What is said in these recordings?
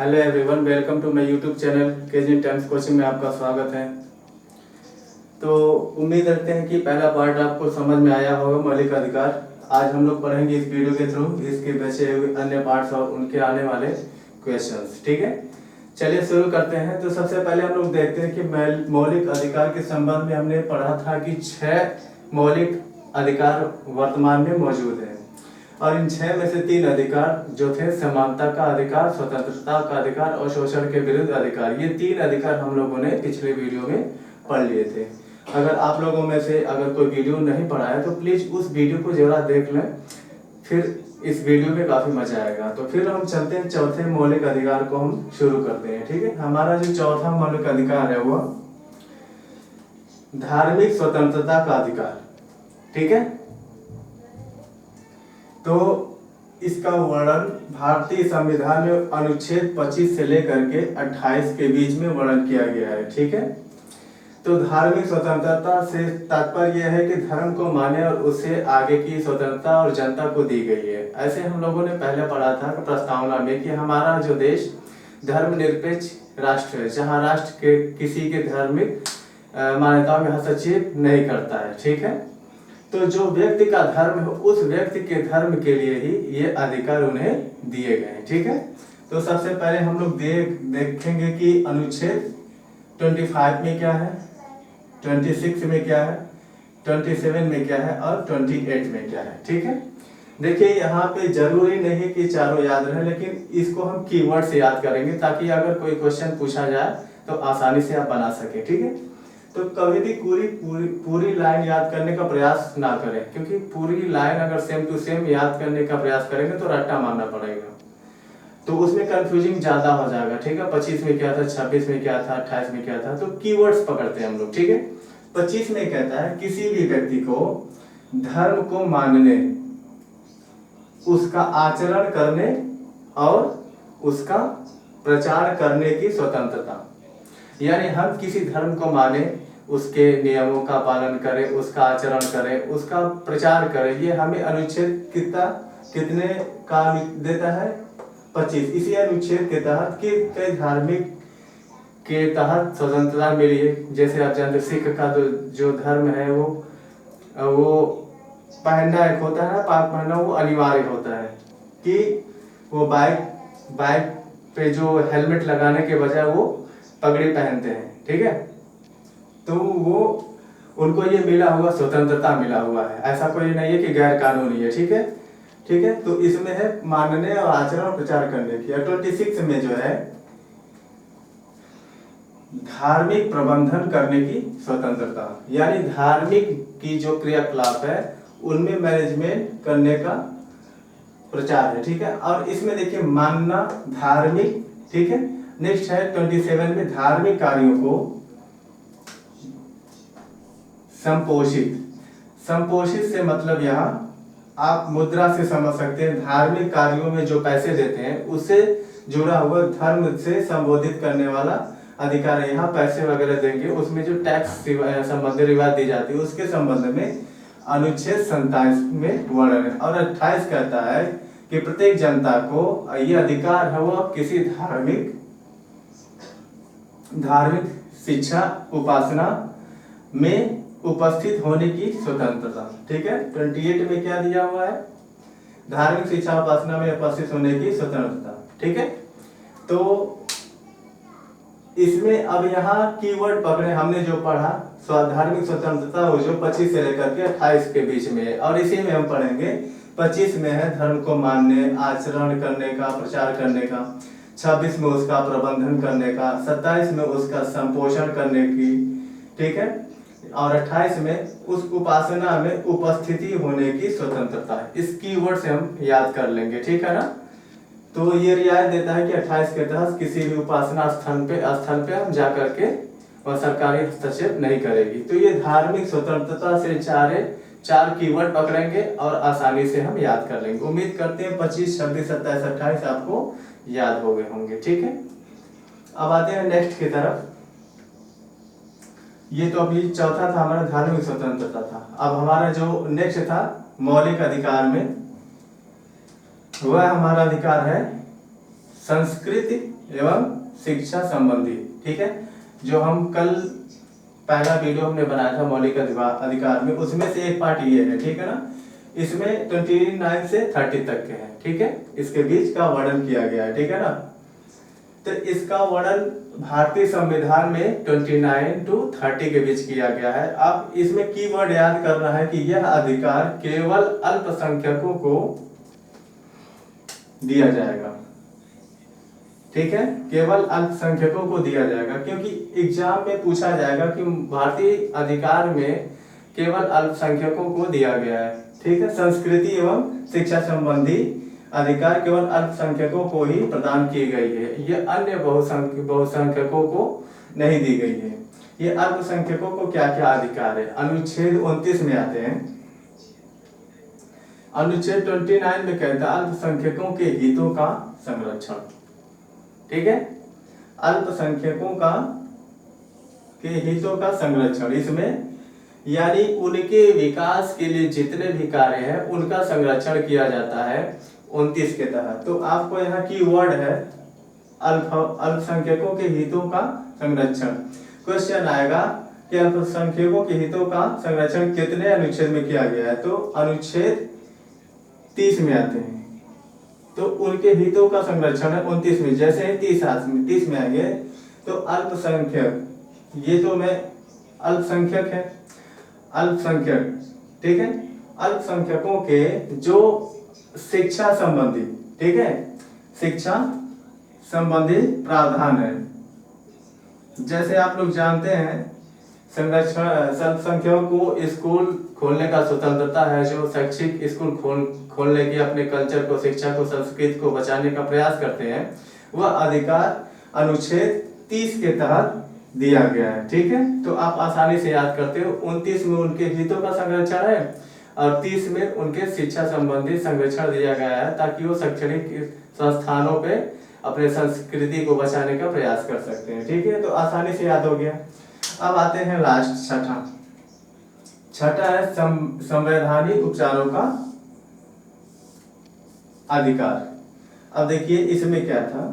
Hello everyone, welcome to my YouTube channel KG Times coaching में आपका स्वागत है। तो उम्मीद करते हैं कि पहला पार्ट आपको समझ में आया होगा, मौलिक अधिकार। आज हम लोग पढ़ेंगे इस वीडियो के थ्रू इसके बचे हुए अन्य पार्ट्स और उनके आने वाले क्वेश्चंस। ठीक है, चलिए शुरू करते हैं। तो सबसे पहले हम लोग देखते हैं कि मौलिक अधिकार के संबंध में हमने पढ़ा था कि 6 मौलिक अधिकार वर्तमान में मौजूद हैं और इन 6 में से 3 अधिकार जो थे समानता का अधिकार, स्वतंत्रता का अधिकार और शोषण के विरुद्ध अधिकार। ये 3 अधिकार हम लोगों ने पिछले वीडियो में पढ़ लिए थे। अगर आप लोगों में से अगर कोई वीडियो नहीं पढ़ा है तो प्लीज उस वीडियो को जरा देख लें, फिर इस वीडियो में काफी मजा आएगा। तो फिर हम चलते हैं चौथे मौलिक अधिकार को हम शुरू करते हैं। ठीक है, हमारा जो चौथा मौलिक अधिकार है वो धार्मिक स्वतंत्रता का अधिकार। ठीक है, तो इसका वर्णन भारतीय संविधान में अनुच्छेद 25 से लेकर के 28 के बीच में वर्णन किया गया है। ठीक है, तो धार्मिक स्वतंत्रता से तात्पर्य यह है कि धर्म को माने और उससे आगे की स्वतंत्रता और जनता को दी गई है। ऐसे हम लोगों ने पहले पढ़ा था प्रस्तावना में कि हमारा जो देश धर्मनिरपेक्ष राष्ट्र है, जहाँ राष्ट्र के किसी के धार्मिक मान्यताओं में हस्तक्षेप नहीं करता है। ठीक है, तो जो व्यक्ति का धर्म है उस व्यक्ति के धर्म के लिए ही ये अधिकार उन्हें दिए गए हैं। ठीक है, तो सबसे पहले हम लोग देखेंगे कि अनुच्छेद 25 में क्या है, 26 में क्या है, 27 में क्या है और 28 में क्या है। ठीक है, देखिए यहाँ पे जरूरी नहीं है कि चारों याद रहे, लेकिन इसको हम कीवर्ड से याद करेंगे ताकि अगर कोई क्वेश्चन पूछा जाए तो आसानी से आप बना सके। ठीक है, तो कभी भी पूरी लाइन याद करने का प्रयास ना करें, क्योंकि पूरी लाइन अगर सेम टू सेम याद करने का प्रयास करेंगे तो रट्टा मारना पड़ेगा, तो उसमें कंफ्यूजिंग ज्यादा हो जाएगा। ठीक है, 25 में क्या था, 26 में क्या था, 28 में क्या था, तो कीवर्ड्स पकड़ते हैं हम लोग। ठीक है, 25 में कहता है किसी भी व्यक्ति को धर्म को मानने, उसका आचरण करने और उसका प्रचार करने की स्वतंत्रता। यानी हम किसी धर्म को माने, उसके नियमों का पालन करें, उसका आचरण करें, उसका प्रचार करें, ये हमें अनुच्छेद कितने का देता है, 25। इसी अनुच्छेद के तहत कई धार्मिक के तहत स्वतंत्रता मिली है। जैसे आप जानते, सिख का जो धर्म है वो पहनना एक होता है, पाक पहनना वो अनिवार्य होता है कि वो बाइक पे जो हेलमेट लगाने के बजाय वो पगड़ी पहनते हैं। ठीक है, तो वो उनको ये मिला हुआ स्वतंत्रता मिला हुआ है, ऐसा कोई नहीं है कि गैर कानूनी है। ठीक है, ठीक है, तो इसमें है मानने और आचरण और प्रचार करने की। 26 में जो है धार्मिक प्रबंधन करने की स्वतंत्रता, यानी धार्मिक की जो क्रियाकलाप है उनमें मैनेजमेंट करने का प्रचार है। ठीक है, और इसमें देखिए मानना धार्मिक। ठीक है, नेक्स्ट है 27 में धार्मिक कार्यों को संपोषित से मतलब यहाँ आप मुद्रा से समझ सकते हैं, धार्मिक कार्यों में जो पैसे देते हैं उससे जुड़ा हुआ धर्म से संबोधित करने वाला अधिकार है। यहाँ पैसे वगैरह देंगे, उसमें जो टैक्स संबंधी रिवायत दी जाती है उसके संबंध में अनुच्छेद 27 में वर्णन है। और 28 कहता है कि प्रत्येक जनता को ये अधिकार है वो किसी धार्मिक शिक्षा उपासना में उपस्थित होने की स्वतंत्रता। ठीक है, 28 में क्या दिया हुआ है, धार्मिक शिक्षा उपासना में उपस्थित होने की स्वतंत्रता। ठीक है, तो इसमें अब यहाँ कीवर्ड पकड़े, हमने जो पढ़ा धार्मिक स्वतंत्रता वो जो 25 से लेकर के 28 के बीच में है, और इसी में हम पढ़ेंगे 25 में है धर्म को मानने, आचरण करने का, प्रचार करने का, 26 में उसका प्रबंधन करने का, 27 में उसका संपोषण करने की। ठीक है, और 28 में उस उपासना में उपस्थिति होने की स्वतंत्रता है। इस कीवर्ड से हम याद कर लेंगे। ठीक है ना, तो ये रियायत देता है कि 28 के तहत किसी भी उपासना स्थल पे हम जाकर के वह सरकारी हस्तक्षेप नहीं करेगी। तो ये धार्मिक स्वतंत्रता से चार कीवर्ड पकड़ेंगे और आसानी से हम याद कर लेंगे। उम्मीद करते हैं 25, 26, 27, 28 आपको याद हो गए होंगे। ठीक है, अब आते हैं नेक्स्ट की तरफ। ये तो अभी चौथा था हमारा, धार्मिक स्वतंत्रता था। अब हमारा जो नेक्स्ट था मौलिक अधिकार में, वह हमारा अधिकार है संस्कृति एवं शिक्षा संबंधी। ठीक है, जो हम कल पहला वीडियो हमने बनाया था मौलिक अधिकार में, उसमें से एक पार्ट ये है। ठीक है ना, इसमें 29 से 30 तक के हैं। ठीक है, इसके बीच का वर्णन किया गया है। ठीक है ना, तो इसका वर्णन भारतीय संविधान में 29 to 30 के बीच किया गया है। अब इसमें कीवर्ड याद करना है कि यह अधिकार केवल अल्पसंख्यकों को दिया जाएगा। ठीक है, केवल अल्पसंख्यकों को दिया जाएगा, क्योंकि एग्जाम में पूछा जाएगा कि भारतीय अधिकार में केवल अल्पसंख्यकों को दिया गया है। ठीक है, संस्कृति एवं शिक्षा संबंधी अधिकार केवल अल्पसंख्यकों को ही प्रदान की गई है, ये अन्य बहुसंख्यकों को नहीं दी गई है। ये अल्पसंख्यकों को क्या क्या अधिकार है, अनुच्छेद 29 में आते हैं। अनुच्छेद 29 में कहता है अल्पसंख्यकों के हितों का संरक्षण। ठीक है, अल्पसंख्यकों के हितों का संरक्षण, इसमें यानी उनके विकास के लिए जितने भी कार्य हैं उनका संरक्षण किया जाता है 29 के तहत। तो आपको यहाँ की वर्ड है अल्पसंख्यकों के हितों का संरक्षण। क्वेश्चन आएगा कि अल्पसंख्यकों के हितों का संरक्षण कितने अनुच्छेद में किया गया है, तो अनुच्छेद 30 में आते हैं। तो उनके हितों का संरक्षण है 29 में। जैसे ही 30 में आएंगे तो अल्पसंख्यक, ये तो मैं अल्पसंख्यक है, अल्पसंख्यक। ठीक है, अल्पसंख्यकों के जो शिक्षा संबंधी, ठीक है, शिक्षा संबंधी प्रावधान है। जैसे आप लोग जानते हैं संरक्षण अल्पसंख्यकों को स्कूल खोलने का स्वतंत्रता है, जो शैक्षिक स्कूल खोलने की अपने कल्चर को, शिक्षा को, संस्कृति को बचाने का प्रयास करते हैं, वह अधिकार अनुच्छेद 30 के तहत दिया गया है। ठीक है, तो आप आसानी से याद करते हो। 29 में उनके हितों का संरक्षण है और 30 में उनके शिक्षा संबंधी संरक्षण दिया गया है, ताकि वो शैक्षणिक संस्थानों पे अपने संस्कृति को बचाने का प्रयास कर सकते हैं। ठीक है, तो आसानी से याद हो गया। अब आते हैं लास्ट छठा है संवैधानिक उपचारों का अधिकार। अब देखिए इसमें क्या था,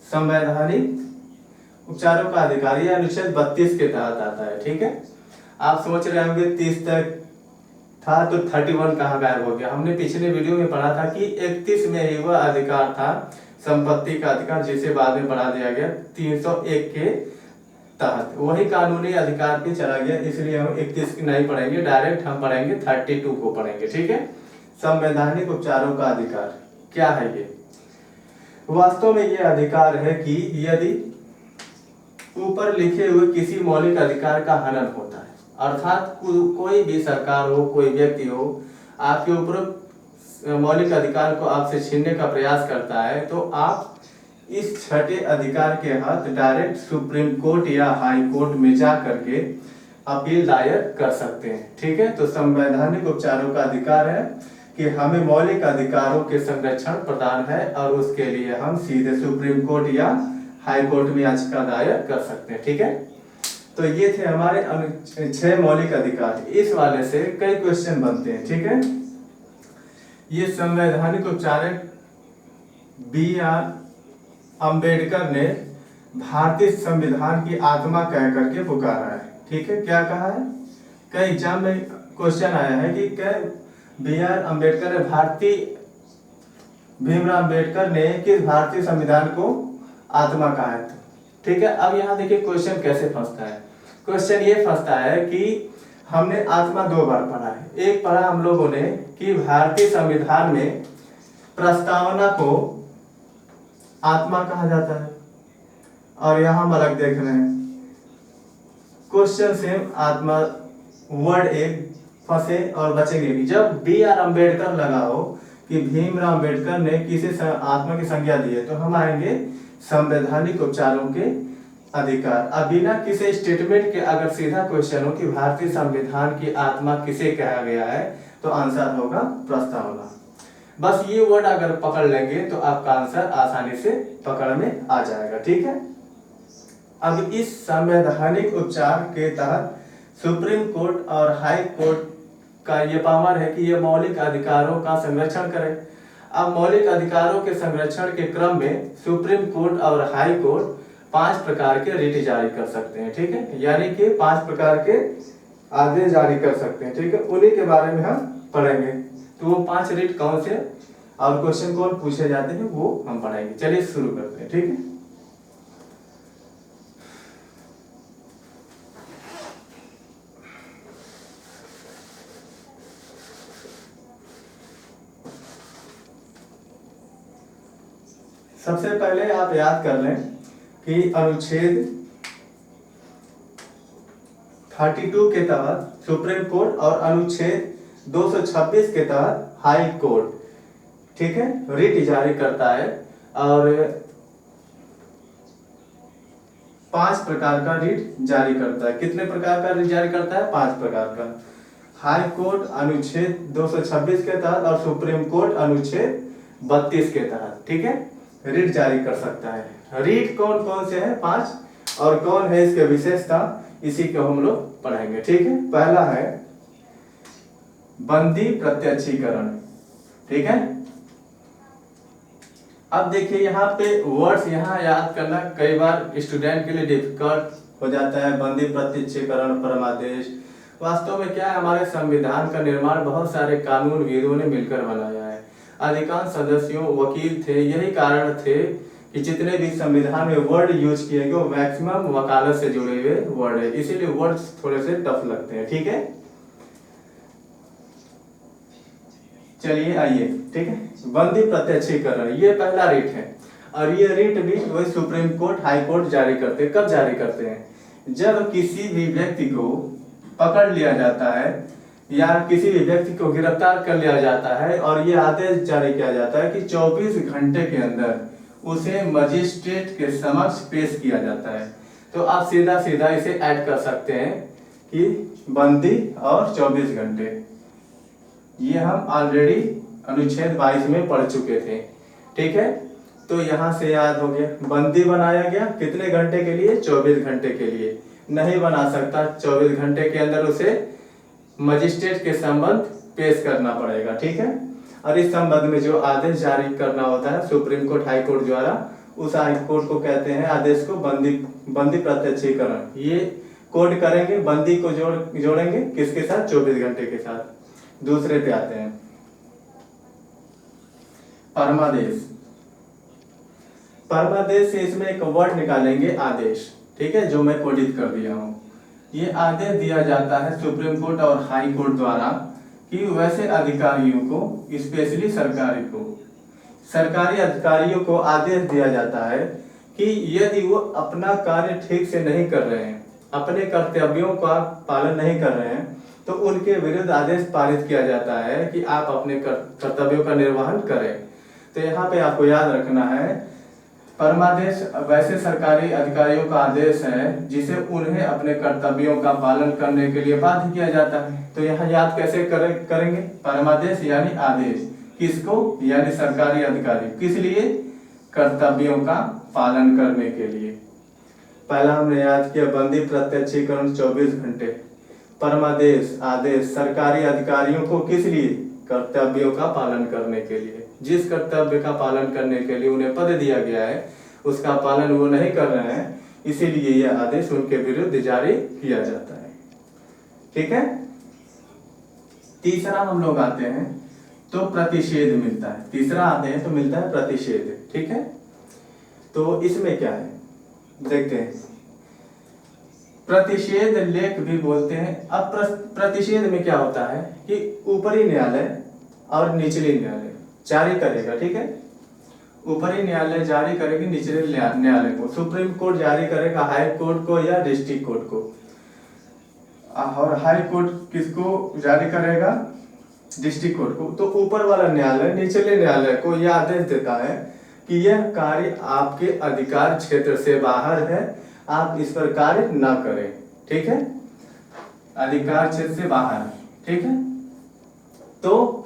संवैधानिक उपचारों का अधिकार, यह अनुच्छेद 32 के तहत आता है। ठीक है, आप सोच रहे होंगे 30 तक था तो 31 कहाँ गायब हो गया। हमने पिछले वीडियो में पढ़ा था कि 31 में ही वह अधिकार था, संपत्ति का अधिकार, जिसे बाद में बढ़ा दिया गया 301 के तहत। वही कानूनी अधिकार पे चला गया, इसलिए हम 31 नहीं पढ़ेंगे, डायरेक्ट हम पढ़ेंगे 32 को पढ़ेंगे। ठीक है, संवैधानिक उपचारों का अधिकार क्या है ये? वास्तव में ये अधिकार है कि यदि ऊपर लिखे हुए किसी मौलिक अधिकार का हनन होता है, अर्थात कोई भी सरकार हो, कोई व्यक्ति हो, आपके ऊपर मौलिक अधिकार को आपसे छीनने का प्रयास करता है, तो आप इस छठे अधिकार के तहत डायरेक्ट सुप्रीम कोर्ट या हाई कोर्ट में जा करके अपील दायर कर सकते हैं। ठीक है, तो संवैधानिक उपचारों का अधिकार है कि हमें मौलिक अधिकारों के संरक्षण प्रदान है और उसके लिए हम सीधे सुप्रीम कोर्ट या हाई कोर्ट में याचिका दायर कर सकते हैं। ठीक है, तो ये थे हमारे 6 मौलिक अधिकार। इस वाले से कई क्वेश्चन बनते हैं। ठीक है, ये संवैधानिक उपचार B.R. अंबेडकर ने भारतीय संविधान की आत्मा कह करके पुकारा है। ठीक है, क्या कहा है? कई एग्जाम में क्वेश्चन आया है कि B.R. अंबेडकर भीमराव अंबेडकर ने किस भारतीय संविधान को आत्मा कहा है। ठीक है, अब यहाँ देखिए क्वेश्चन कैसे फंसता है। क्वेश्चन ये फंसता है कि हमने आत्मा 2 बार पढ़ा है। एक पढ़ा हम लोगों ने कि भारतीय संविधान में प्रस्तावना को आत्मा कहा जाता है, और यहाँ हम अलग देख रहे हैं। क्वेश्चन सेम, आत्मा वर्ड एक फंसे और बचेंगे भी। जब B.R. अंबेडकर लगा हो कि भीमराव अंबेडकर ने किसी आत्मा की संज्ञा दी है, तो हम आएंगे संवैधानिक उपचारों के अधिकार। अब बिना किसी स्टेटमेंट के अगर सीधा क्वेश्चन हो कि भारतीय संविधान की आत्मा किसे कहा गया है, तो आंसर होगा प्रस्तावना। बस ये वर्ड अगर पकड़ लेंगे तो आपका आंसर आसानी से पकड़ में आ जाएगा। ठीक है, अब इस संवैधानिक उपचार के तहत सुप्रीम कोर्ट और हाई कोर्ट का ये पावर है कि ये मौलिक अधिकारों का संरक्षण करे। अब मौलिक अधिकारों के संरक्षण के क्रम में सुप्रीम कोर्ट और हाई कोर्ट 5 प्रकार के रिट जारी कर सकते हैं, ठीक है, यानी कि 5 प्रकार के आदेश जारी कर सकते हैं, ठीक है। उन्हीं के बारे में हम पढ़ेंगे। तो वो 5 रिट कौन से और क्वेश्चन कौन पूछे जाते हैं वो हम पढ़ाएंगे। चलिए शुरू करते हैं, ठीक है। सबसे पहले आप याद कर लें कि अनुच्छेद 32 के तहत सुप्रीम कोर्ट और अनुच्छेद 226 के तहत हाई कोर्ट, ठीक है, रिट जारी करता है और 5 प्रकार का रिट जारी करता है। कितने प्रकार का रिट जारी करता है? 5 प्रकार का। हाई कोर्ट अनुच्छेद 226 के तहत और सुप्रीम कोर्ट अनुच्छेद 32 के तहत, ठीक है, रिट जारी कर सकता है। रिट कौन कौन से हैं? 5। और कौन है इसके विशेषता, इसी को हम लोग पढ़ाएंगे, ठीक है। पहला है बंदी प्रत्यक्षीकरण, ठीक है। अब देखिए यहाँ पे वर्ड्स यहाँ याद करना कई बार स्टूडेंट के लिए डिफिकल्ट हो जाता है। बंदी प्रत्यक्षीकरण, परमादेश, वास्तव में क्या है, हमारे संविधान का निर्माण बहुत सारे कानूनविदों ने मिलकर बनाया है। अधिकांश सदस्यों वकील थे। यही कारण थे कि जितने भी संविधान में वर्ड यूज किए गए वो मैक्सिमम वकालत से जुड़े हुए वर्ड है, इसीलिए वर्ड्स थोड़े से टफ लगते हैं, ठीक है। चलिए आइए, ठीक है, बंदी प्रत्यक्षीकरण ये पहला रिट है और ये रिट भी वही सुप्रीम कोर्ट, हाई कोर्ट जारी करते हैं। कब जारी करते हैं? जब किसी भी व्यक्ति को पकड़ लिया जाता है या किसी भी व्यक्ति को गिरफ्तार कर लिया जाता है और ये आदेश जारी किया जाता है कि 24 घंटे के अंदर उसे मजिस्ट्रेट के समक्ष पेश किया जाता है। तो आप सीधा सीधा इसे ऐड कर सकते हैं कि बंदी और 24 घंटे, ये हम ऑलरेडी अनुच्छेद 22 में पढ़ चुके थे, ठीक है। तो यहाँ से याद हो गया, बंदी बनाया गया कितने घंटे के लिए? 24 घंटे के लिए। नहीं बना सकता 24 घंटे के अंदर उसे मजिस्ट्रेट के संबंध पेश करना पड़ेगा, ठीक है। और इस संबंध में जो आदेश जारी करना होता है सुप्रीम कोर्ट, हाई कोर्ट द्वारा, उस हाई कोर्ट को कहते हैं आदेश को बंदी प्रत्यक्षीकरण। ये कोर्ट करेंगे, बंदी को जोड़ेंगे किसके साथ? 24 घंटे के साथ। दूसरे पे आते हैं परमादेश। परमादेश से इसमें एक वर्ड निकालेंगे आदेश, ठीक है, जो मैं कोडित कर दिया हूँ। ये आदेश दिया जाता है सुप्रीम कोर्ट और हाई कोर्ट द्वारा कि वैसे अधिकारियों को, स्पेशली सरकारी अधिकारियों को आदेश दिया जाता है कि यदि वो अपना कार्य ठीक से नहीं कर रहे हैं, अपने कर्तव्यों का पालन नहीं कर रहे हैं, तो उनके विरुद्ध आदेश पारित किया जाता है कि आप अपने कर्तव्यों का निर्वहन करें। तो यहाँ पे आपको याद रखना है, परमादेश वैसे सरकारी अधिकारियों का आदेश है जिसे उन्हें अपने कर्तव्यों का पालन करने के लिए बाध्य किया जाता है। तो यहाँ याद कैसे करेंगे? परमादेश यानी आदेश, किसको? यानी सरकारी अधिकारी, किस लिए? कर्तव्यों का पालन करने के लिए। पहला हमने याद किया बंदी प्रत्यक्षीकरण 24 घंटे, परमादेश आदेश सरकारी अधिकारियों को किस लिए? कर्तव्यों का पालन करने के लिए। जिस कर्तव्य का पालन करने के लिए उन्हें पद दिया गया है उसका पालन वो नहीं कर रहे हैं, इसीलिए यह आदेश उनके विरुद्ध जारी किया जाता है, ठीक है। तीसरा हम लोग आते हैं तो प्रतिषेध मिलता है। तीसरा आते हैं तो मिलता है प्रतिषेध, ठीक है। तो इसमें क्या है देखते हैं। प्रतिषेध लेख भी बोलते हैं। अब प्रतिषेध में क्या होता है कि ऊपरी न्यायालय और निचले न्यायालय जारी करेगा, ठीक है। ऊपरी न्यायालय जारी करेगी निचले न्यायालय को। सुप्रीम कोर्ट जारी करेगा हाई कोर्ट को या डिस्ट्रिक्ट कोर्ट को, और हाई कोर्ट किसको जारी करेगा? डिस्ट्रिक्ट कोर्ट को। तो ऊपर वाला न्यायालय निचले न्यायालय को यह आदेश देता है कि यह कार्य आपके अधिकार क्षेत्र से बाहर है, आप इस पर कार्य ना करें, ठीक है। अधिकार क्षेत्र से बाहर, ठीक है। तो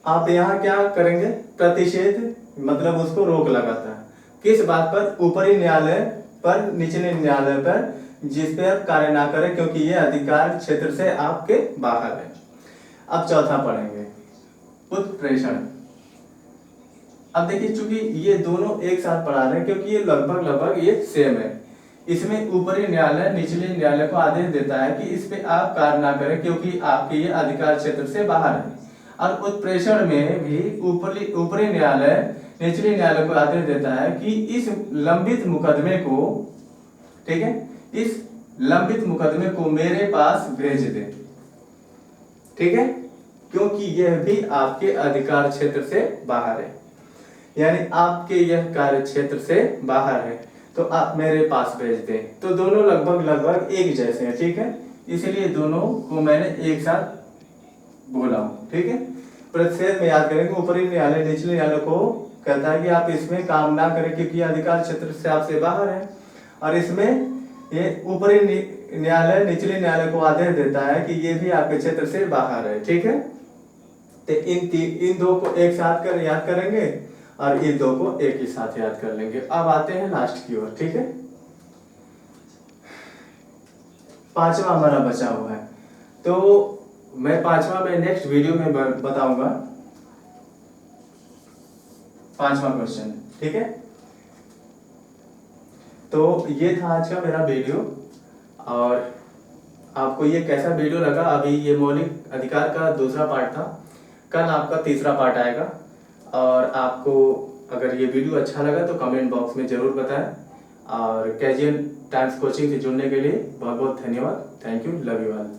आप यहाँ क्या करेंगे? प्रतिषेध मतलब उसको रोक लगाता है। किस बात पर? ऊपरी न्यायालय पर, निचले न्यायालय पर, जिस पे आप कार्य ना करें क्योंकि ये अधिकार क्षेत्र से आपके बाहर है। अब चौथा पढ़ेंगे उत्प्रेषण। अब देखिए चूंकि ये दोनों एक साथ पढ़ा रहे हैं क्योंकि ये लगभग ये सेम है। इसमें ऊपरी न्यायालय निचले न्यायालय को आदेश देता है कि इस पे आप कार्य ना करें क्योंकि आपके ये अधिकार क्षेत्र से बाहर है। और उत्प्रेषण में भी ऊपरी न्यायालय निचले न्यायालय को आदेश देता है कि इस लंबित मुकदमे को, ठीक है, इस लंबित मुकदमे को मेरे पास भेज दें, ठीक है, क्योंकि यह भी आपके अधिकार क्षेत्र से बाहर है, यानी आपके यह कार्य क्षेत्र से बाहर है, तो आप मेरे पास भेज दें। तो दोनों लगभग एक जैसे हैं, ठीक है, इसलिए दोनों को मैंने एक साथ बोला हूं, ठीक है। प्रतिषेध में याद करेंगे ऊपरी न्यायालय निचले न्यायालय को कहता है कि आप इसमें काम ना करें क्योंकि अधिकार क्षेत्र से आपसे बाहर है, और इसमें ये ऊपरी न्यायालय निचले न्यायालय को आदेश देता है कि ये भी आपके क्षेत्र से बाहर है, ठीक है। तो इन दो को एक साथ कर याद करेंगे और इन दो को एक ही साथ याद कर लेंगे। अब आते हैं लास्ट की ओर, ठीक है। पांचवा हमारा बचा हुआ है, तो मैं पांचवा में नेक्स्ट वीडियो में बताऊंगा, पांचवा क्वेश्चन, ठीक है। तो ये था आज का मेरा वीडियो, और आपको ये कैसा वीडियो लगा? अभी ये मौलिक अधिकार का दूसरा पार्ट था, कल आपका तीसरा पार्ट आएगा। और आपको अगर ये वीडियो अच्छा लगा तो कमेंट बॉक्स में जरूर बताएं, और कैजुअल टाइम्स कोचिंग से जुड़ने के लिए बहुत बहुत धन्यवाद। Thank you, love you all.